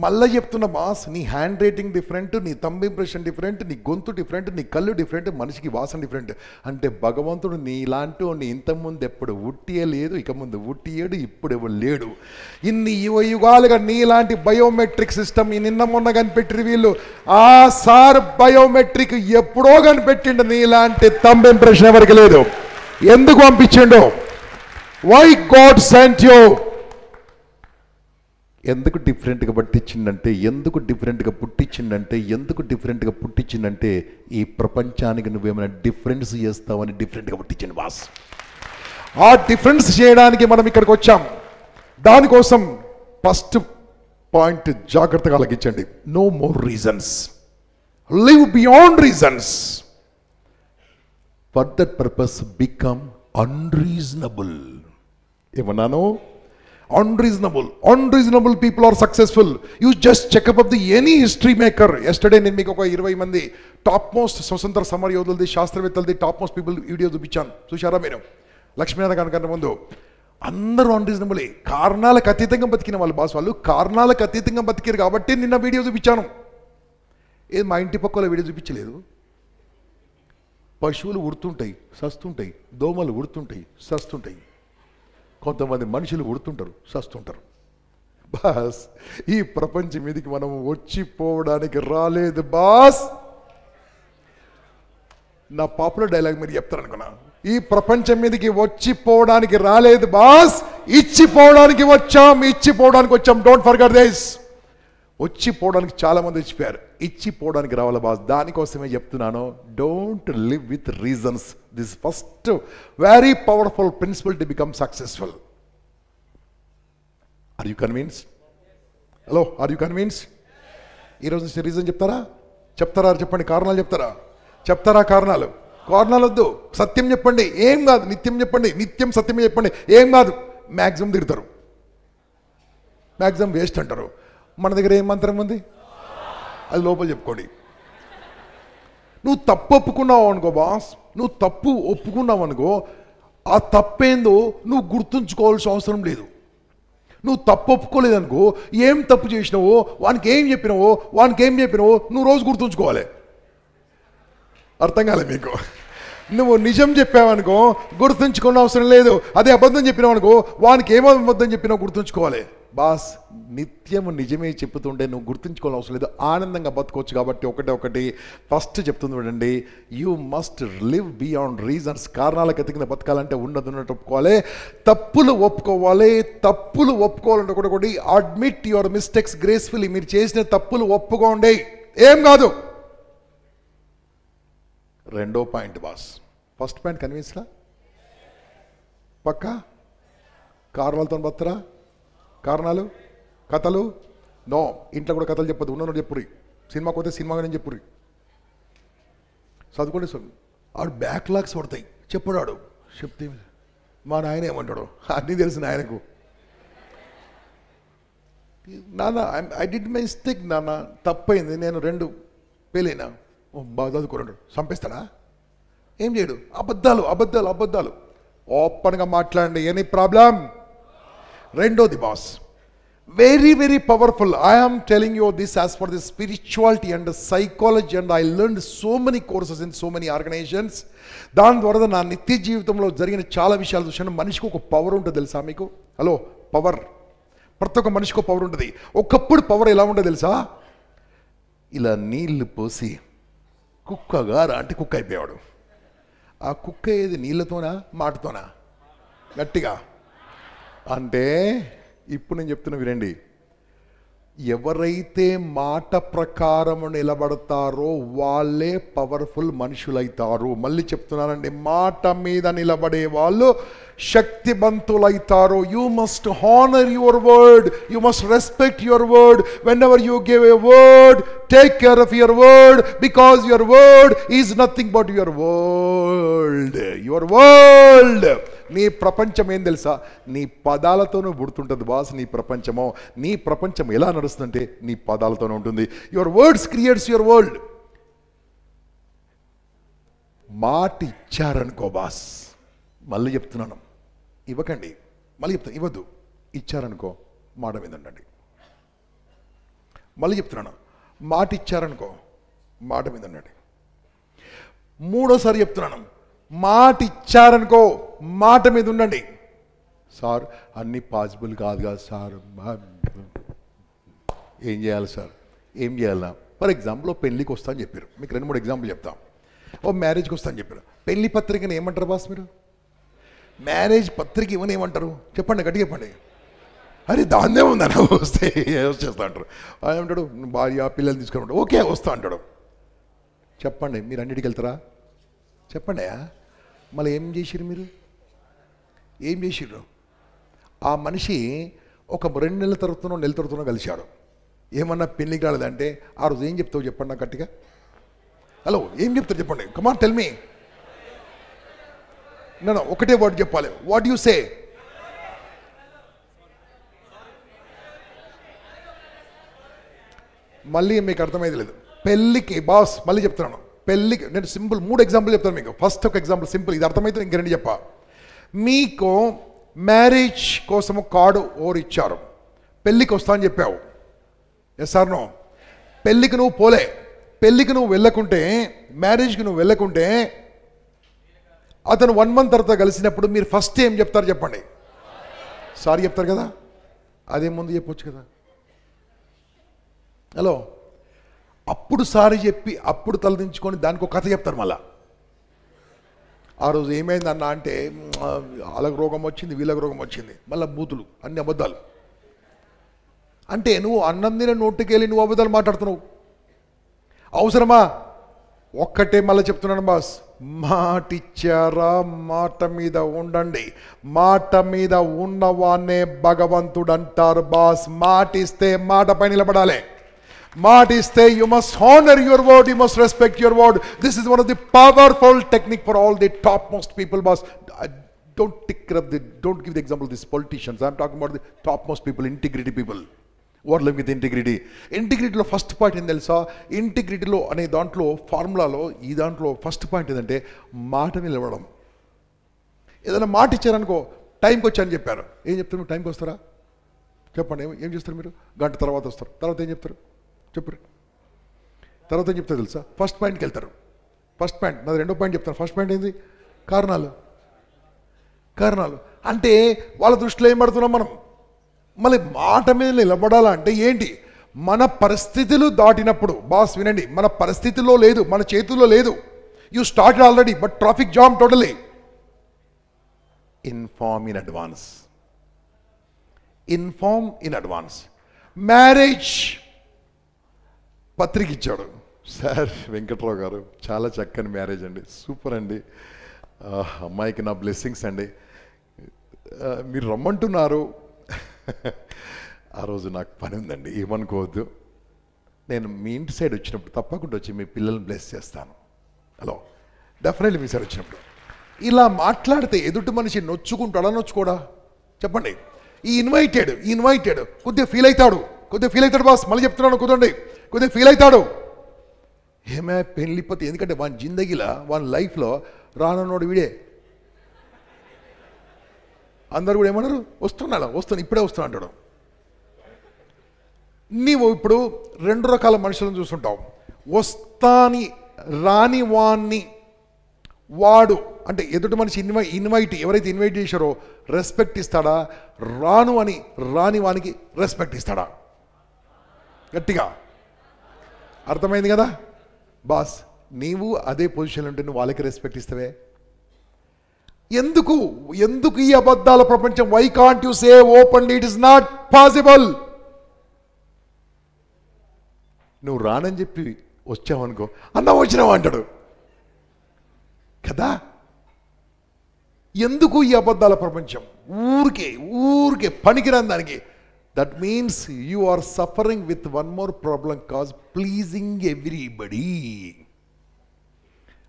మళ్ళీ చెప్తున్న బాస్, నీ హ్యాండ్ రైటింగ్ డిఫరెంట్, నీ థంబ్ ఇంప్రెషన్ డిఫరెంట్, నీ గొంతు డిఫరెంట్, నీ కళ్ళు డిఫరెంట్, మనిషికి వాసన డిఫరెంట్. అంటే భగవంతుడు నీలాంటి వాడిని ఇంతకుముందు ఎప్పుడు ఉట్టియే లేదు, ఇక ముందు ఉట్టియేడు, ఇప్పుడు ఎవరు లేడు. ఇన్ని యుగాలుగా నీలాంటి బయోమెట్రిక్ సిస్టమ్ నిన్న మొన్న కనిపెట్టిరు వీళ్ళు. ఆ సార్ బయోమెట్రిక్ ఎప్పుడో కనిపెట్టిండు, నీలాంటి థంబ్ ఇంప్రెషన్ ఎవరికి లేదు. ఎందుకు పంపించిండో? Why God sent you? ఎందుకు డిఫరెంట్గా పట్టించిందంటే, ఎందుకు డిఫరెంట్గా పుట్టించిందంటే, ఎందుకు డిఫరెంట్గా పుట్టించిందంటే, ఈ ప్రపంచానికి నువ్వేమైనా డిఫరెన్స్ చేస్తావని డిఫరెంట్గా పుట్టించింది బాస్. ఆ డిఫరెన్స్ చేయడానికి మనం ఇక్కడికి వచ్చాం. దానికోసం ఫస్ట్ పాయింట్ జాగ్రత్తగా ఆలకించండి. No more reasons, live beyond reasons. For that purpose become unreasonable. ఏమన్నాను? Unreasonable people are successful. You just check up of any history maker. Yesterday నేను మీకు ఒక 20 మంది టాప్ మోస్ట్ స్వతంత్ర సమర యోధులది, శాస్త్రవేత్తలది టాప్ మోస్ట్ పీపుల్ వీడియో చూపించాను. చూశారా మీరు? లక్ష్మీనారాయణ కన్నా ముందు అందరూ అన్రీజనబులే, కారణాలకు అతీతంగా బతికిన వాళ్ళు బాస్. వాళ్ళు కారణాలకు అతీతంగా బతికారు కాబట్టి నిన్న వీడియో చూపించాను. ఏది మా ఇంటి పక్కల వీడియో చూపించలేదు? పశువులు ఉడుతుంటాయి, సస్తుంటాయి. దోమలు ఉడుతుంటాయి, సస్తుంటాయి. కొంతమంది మనుషులు ఉడుతుంటారు, సస్తుంటారు. బాస్, ఈ ప్రపంచం మీదకి మనం వచ్చిపోవడానికి రాలేదు బాస్. నా పాపులర్ డైలాగ్ మీరు చెప్తారనుకున్నా. ఈ ప్రపంచం మీదకి వచ్చిపోవడానికి రాలేదు బాస్, ఇచ్చిపోవడానికి వచ్చాం. Don't forget this. వచ్చిపోవడానికి చాలా మంది ఇచ్చిపోయారు, ఇచ్చిపోవడానికి రావాలి బాస్. దానికోసమే చెప్తున్నాను, don't live with reasons. This first very powerful principle to become successful. Are you convinced? Hello, are you convinced? ఈరోజు నుంచి రీజన్ చెప్తారా? చెప్పండి. కారణాలు చెప్తారా? కారణాలు వద్దు, సత్యం చెప్పండి. ఏం కాదు, నిత్యం చెప్పండి. నిత్యం సత్యమే చెప్పండి. ఏం కాదు, మ్యాక్సిమం తిడతారు, మ్యాక్సిమం వేస్ట్ అంటారు. మన దగ్గర ఏం మంత్రం ఉంది? అది లోపల చెప్పుకోండి. నువ్వు తప్పు ఒప్పుకున్నావు అనుకో బాస్, నువ్వు తప్పు ఒప్పుకున్నావు అనుకో, ఆ తప్పేందో నువ్వు గుర్తుంచుకోవాల్సిన అవసరం లేదు. నువ్వు తప్పు ఒప్పుకోలేదనుకో, ఏం తప్పు చేసినావో, వానికి ఏం చెప్పినావో నువ్వు రోజు గుర్తుంచుకోవాలి. అర్థం కాలే మీకు? నువ్వు నిజం చెప్పావనుకో గుర్తుంచుకున్న అవసరం లేదు. అదే అబద్ధం చెప్పినావు అనుకో, వానికి ఏమో అబద్ధం చెప్పినావు గుర్తుంచుకోవాలి. బాస్, నిత్యము నిజమే చెప్తుంటే నువ్వు గుర్తుంచుకోవాల్సిన అవసరం లేదు, ఆనందంగా బతుకోవచ్చు. కాబట్టి ఒకటి ఫస్ట్ చెప్తుంది చూడండి, you must live beyond reasons. కారణాలకు ఎతికిన బతకాలంటే ఉన్నట్టు ఒప్పుకోవాలి, తప్పులు ఒప్పుకోవాలంటే ఒకటి అడ్మిట్ యువర్ మిస్టేక్స్ గ్రేస్ఫుల్లీ. మీరు చేసిన తప్పులు ఒప్పుకోండి, ఏం కాదు. రెండో పాయింట్ బాస్, ఫస్ట్ పాయింట్ కన్విన్స్లా? పక్కా? కారణాలతో బతురా? కారణాలు, కథలు నో. ఇంట్లో కూడా కథలు చెప్పదు, ఉన్నోడు చెప్పుర్రి. సినిమాకి పోతే సినిమా నేను చెప్పుర్రి. చదువుకోండి. ఆడు బ్యాక్లాగ్స్ పడతాయి, చెప్పడాడు. చెప్తే మా నాయన ఏమంటాడు? అన్నీ తెలిసిన ఆయనకు. నాన్న, ఐ డిడ్ మై మిస్టేక్ నాన్న, తప్పైంది, నేను 2 ఫెయిల్ బాగా చదువుకున్నాడు. చంపేస్తాడా? ఏం చేయడు. అబద్ధాలు ఓపెన్గా మాట్లాడండి, ఎనీ ప్రాబ్లం. రెండోది boss, very powerful. I am telling you this as for the spirituality and the psychology, and I learned so many courses in so many organizations. దాని ద్వారా నా నిత్య జీవితంలో జరిగిన చాలా విషయాలు చూశాను. మనిషికి ఒక పవర్ ఉంటుంది తెలుసా మీకు? Hello, power. ప్రతి ఒక్క మనిషికి పవర్ ఉంటుంది. ఒకప్పుడు పవర్ ఎలా ఉండదు తెలుసా? ఇలా నీళ్లు పోసి కుక్కగా అంటే కుక్క అయిపోయాడు. ఆ కుక్క ఏది నీళ్ళతోనా మాటతోనా? గట్టిగా అంటే ఇప్పుడు నేను చెప్తున్నా వినండి, ఎవరైతే మాట ప్రకారం నిలబడతారో వాళ్ళే పవర్ఫుల్ మనుషులైతారు. మళ్ళీ చెప్తున్నానండి, మాట మీద నిలబడే వాళ్ళు శక్తివంతులైతారు. You must honour your word, you must respect your word. Whenever you give a word, take care of your word, because your word is nothing but your world. నీ ప్రపంచం ఏం తెలుసా? నీ పదాలతోనూ పుడుతుంటుంది బాస్. నీ ప్రపంచం ఎలా నడుస్తుందంటే నీ పదాలతోనే ఉంటుంది. Your words creates your world. మాట ఇచ్చారనుకో బాస్, మళ్ళీ చెప్తున్నాను, ఇవ్వకండి. మళ్ళీ చెప్తాను, ఇవ్వద్దు. ఇచ్చారనుకో మాట మీద ఉండండి. మళ్ళీ చెప్తున్నాను, మాట ఇచ్చారనుకో మాట మీద ఉండండి. మూడోసారి చెప్తున్నాను, మాట ఇచ్చారనుకో మాట మీద ఉండండి. సార్ అన్నీ పాసిబుల్ కాదు కదా సార్, ఏం చేయాలి సార్, ఏం చేయాలా? ఫర్ ఎగ్జాంపుల్ పెళ్ళికి వస్తా అని చెప్పారు, మీకు 2-3 ఎగ్జాంపుల్ చెప్తాం. మ్యారేజ్కి వస్తా అని చెప్పారు. పెళ్లి పత్రికని ఏమంటారు బాస్ మీరు? మ్యారేజ్ పత్రిక ఇవన్నీ ఏమంటారు చెప్పండి, గట్టిగా చెప్పండి. అరే దాన్నే ఉందన్న వస్తే వచ్చేస్తా అంటారు. ఏమంటాడు, భార్య పిల్లలు తీసుకుని ఉంటాడు, ఓకే వస్తా అంటాడు. చెప్పండి మీరు అన్నిటికి వెళ్తారా? చెప్పండి. మళ్ళీ ఏం చేసిర్రు మీరు? ఏం చేసిర్రు? ఆ మనిషి ఒక 2 నెలల తరపునో నెల తరపునో కలిశాడు. ఏమన్నా పెళ్ళికి రాలేదంటే ఆ రోజు ఏం చెప్తావు చెప్పండి నాకు గట్టిగా. హలో ఏం చెప్తారు చెప్పండి, కమాన్ టెల్ మీ. నన్ను ఒకటే వర్డ్ చెప్పాలి, వాట్ యు సే? మళ్ళీ మీకు అర్థమైంది లేదు. పెళ్ళికి బాస్ మళ్ళీ చెప్తున్నాను, పెళ్ళికి నేను సింపుల్ 3 ఎగ్జాంపుల్ చెప్తాను మీకు. ఫస్ట్ ఒక ఎగ్జాంపుల్ సింపుల్, ఇది అర్థమైతే ఇంక 2 చెప్పా. మీకు మ్యారేజ్ కోసము కార్డు ఓరు ఇచ్చారు, పెళ్ళికి వస్తా అని చెప్పావు, ఎస్ ఆర్ నో? పెళ్ళికి నువ్వు పోలే, పెళ్ళికి నువ్వు వెళ్ళకుంటే, మ్యారేజ్కి నువ్వు వెళ్ళకుంటే అతను 1 మంత్ తర్వాత కలిసినప్పుడు మీరు ఫస్ట్ ఏం చెప్తారు చెప్పండి? సారీ చెప్తారు కదా. అదే ముందు చెప్పొచ్చు కదా. హలో, అప్పుడు సారీ చెప్పి అప్పుడు తలదించుకొని దానికి ఒక కథ చెప్తారు. మళ్ళా ఆ రోజు ఏమైంది అన్న అంటే వాళ్ళకి రోగం వచ్చింది, వీళ్ళకి రోగం వచ్చింది, మళ్ళీ బూతులు, అన్ని అబద్ధాలు. అంటే నువ్వు అన్నం తిన నోటికెళ్ళి నువ్వు అబద్ధాలు మాట్లాడుతున్నావు. అవసరమా? ఒక్కటే మళ్ళీ చెప్తున్నాను బాస్, మాటిచ్చారా మాట మీద ఉండండి. మాట మీద ఉన్నవాన్నే భగవంతుడు అంటారు బాస్. మాటిస్తే మాటపై నిలబడాలి. మాటిస్తే you must honor your word, you must respect your word. This is one of the powerful technique for all the topmost people boss. Don't give the example of these politicians. I'm talking about the topmost people, integrity people who are living with integrity. Integrity lo first point em telusa? Integrity lo ane dantlo formula lo ee dantlo first point edante maata nilavadam. ఏదైనా మాట ఇచ్చారనుకో, టైంకి వచ్చారని చెప్పారు, ఏం చెప్తారు మీరు? టైంకి వస్తారా చెప్పండి. ఏం చేస్తారు మీరు? గంట తర్వాత వస్తారు. తర్వాత ఏం చెప్తారు చెప్పరు? తర్వాత ఏం చెప్తారు తెలుసా? ఫస్ట్ పాయింట్కి వెళ్తారు. ఫస్ట్ పాయింట్ నాది, 2వ పాయింట్ చెప్తాను. ఫస్ట్ పాయింట్ ఏంది? కారణాలు. అంటే వాళ్ళ దృష్టిలో ఏం పడుతున్నాం మనం? మళ్ళీ మాట మీద నిలబడాలంటే ఏంటి? మన పరిస్థితులు దాటినప్పుడు బాస్ వినండి, మన పరిస్థితుల్లో లేదు, మన చేతుల్లో లేదు. You started already but traffic jam totally. Inform in advance. Inform in advance. Marriage పత్రిక ఇచ్చాడు సార్, వెంకట్రావు గారు చాలా చక్కని మ్యారేజ్ అండి, సూపర్ అండి, అమ్మాయికి నా బ్లెస్సింగ్స్ అండి, మీరు రమ్మంటున్నారు. ఆ రోజు నాకు పని ఉందండి, ఏమనుకోవద్దు, నేను మీ ఇంటి సైడ్ వచ్చినప్పుడు తప్పకుండా వచ్చి మీ పిల్లల్ని బ్లెస్ చేస్తాను. హలో, డెఫినెట్లీ మీ సైడ్ వచ్చినప్పుడు ఇలా మాట్లాడితే ఎదుటి మనిషి నొచ్చుకుంటాడా నొచ్చుకోడా చెప్పండి? ఈ ఇన్వైటెడ్ కొద్దిగా ఫీల్ అవుతాడు బాస్. మళ్ళీ చెప్తున్నాను, కుదండి, కొద్దిగా ఫీల్ అవుతాడు. ఏమే పెళ్ళిపోతే, ఎందుకంటే వాని జిందగీలో వాని లైఫ్లో రానున్నోడు వీడే. అందరు కూడా ఏమన్నారు? వస్తాను ఇప్పుడే వస్తాను అంటాడు. నీవు ఇప్పుడు 2 రకాల మనుషులను చూస్తుంటావు. వస్తాని రాని వాణ్ణి వాడు అంటే ఎదుటి మనిషి ఇన్వైట్ ఎవరైతే ఇన్వైట్ చేశారో రెస్పెక్ట్ ఇస్తాడా? రాని వానికి రెస్పెక్ట్ ఇస్తాడా? గట్టిగా అర్థమైంది కదా బాస్? నీవు అదే పొజిషన్లో ఉంటే నువ్వు వాళ్ళకి రెస్పెక్ట్ ఇస్తావే? ఎందుకు ఈ అబద్ధాల ప్రపంచం? Why can't you say openly it is not possible? నువ్వు రానని చెప్పి వచ్చావనుకో, అన్న వచ్చినావు అంటాడు కదా. ఎందుకు ఈ అబద్ధాల ప్రపంచం? ఊరికే పనికిరాని దానికి. That means you are suffering with one more problem cause pleasing everybody.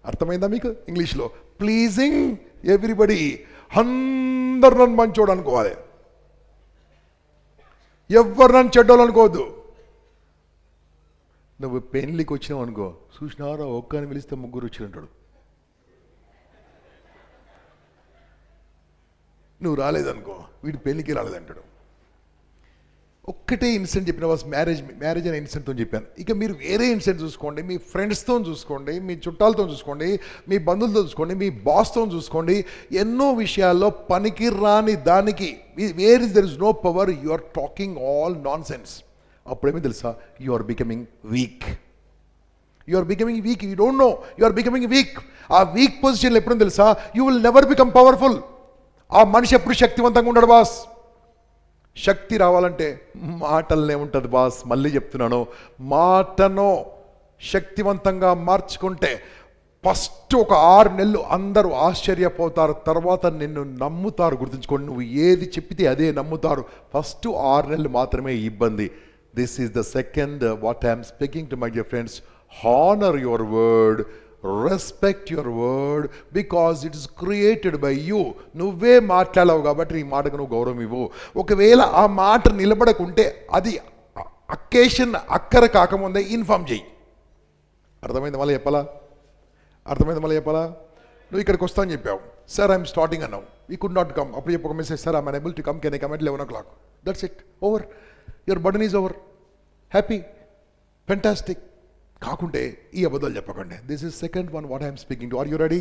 అర్థమైందా మీకు? ఇంగ్లీష్లో ప్లీజింగ్ ఎవ్రీబడి. అందరు నన్ను మంచోడు అనుకోవాలి, ఎవరు నన్ను చెడ్డోళ్ళు అనుకోవద్దు. నువ్వు పెళ్ళికి వచ్చినావు అనుకో, చూసినారా ఒక్కని పిలిస్తే 3 వచ్చినట్టాడు. నువ్వు రాలేదనుకో, వీడి పెళ్ళికి రాలేదంటాడు. ఒక్కటే ఇన్సిడెంట్ చెప్పిన వాస్ మ్యారేజ్ అనే ఇన్సిడెంట్తో చెప్పాను. ఇక మీరు వేరే ఇన్సిడెంట్ చూసుకోండి, మీ ఫ్రెండ్స్తో చూసుకోండి, మీ చుట్టాలతో చూసుకోండి, మీ బంధువులతో చూసుకోండి, మీ బాస్తో చూసుకోండి. ఎన్నో విషయాల్లో పనికి రాని దానికి where is there is no power, you are talking all nonsense. అప్పుడేమీ తెలుసా, you are becoming weak. You are becoming weak, you don't know you are becoming weak. ఆ వీక్ పొజిషన్లో ఎప్పుడో తెలుసా, you will never become powerful. ఆ మనిషి ఎప్పుడు శక్తివంతంగా ఉండడు బాస్. శక్తి రావాలంటే మాటలనే ఉంటుంది బాస్. మళ్ళీ చెప్తున్నాను, మాటను శక్తివంతంగా మార్చుకుంటే ఫస్ట్ ఒక 6 నెలలు అందరూ ఆశ్చర్యపోతారు, తర్వాత నిన్ను నమ్ముతారు. గుర్తుంచుకోండి, నువ్వు ఏది చెప్పితే అదే నమ్ముతారు. ఫస్ట్ 6 నెలలు మాత్రమే ఇబ్బంది. This is the second what I'm speaking to my dear friends. Honour your word, respect your word, because it is created by you. నువ్వే మాట్లాడావు కాబట్టి నీ మాటకు నువ్వు గౌరవం ఇవ్వు. ఒకవేళ ఆ మాట నిలబడకుంటే అది అకేషన్ అక్కర కాకముందే ఇన్ఫార్మ్ చేయి. అర్థమైంది మళ్ళీ చెప్పాలా? నువ్వు ఇక్కడికి వస్తా అని చెప్పావు, సార్ ఐఎమ్ స్టార్టింగ్ అన్నావు, ఈ కుడ్ నాట్ కమ్. అప్పుడు చెప్పు ఒక message, sir I'm unable to come, can I come at 11 o'clock. That's it, over. Your burden is over. Happy, fantastic. కాకుంటే ఈ అబద్ధాలు చెప్పకండి. This is second one what I'm speaking to. Are you ready?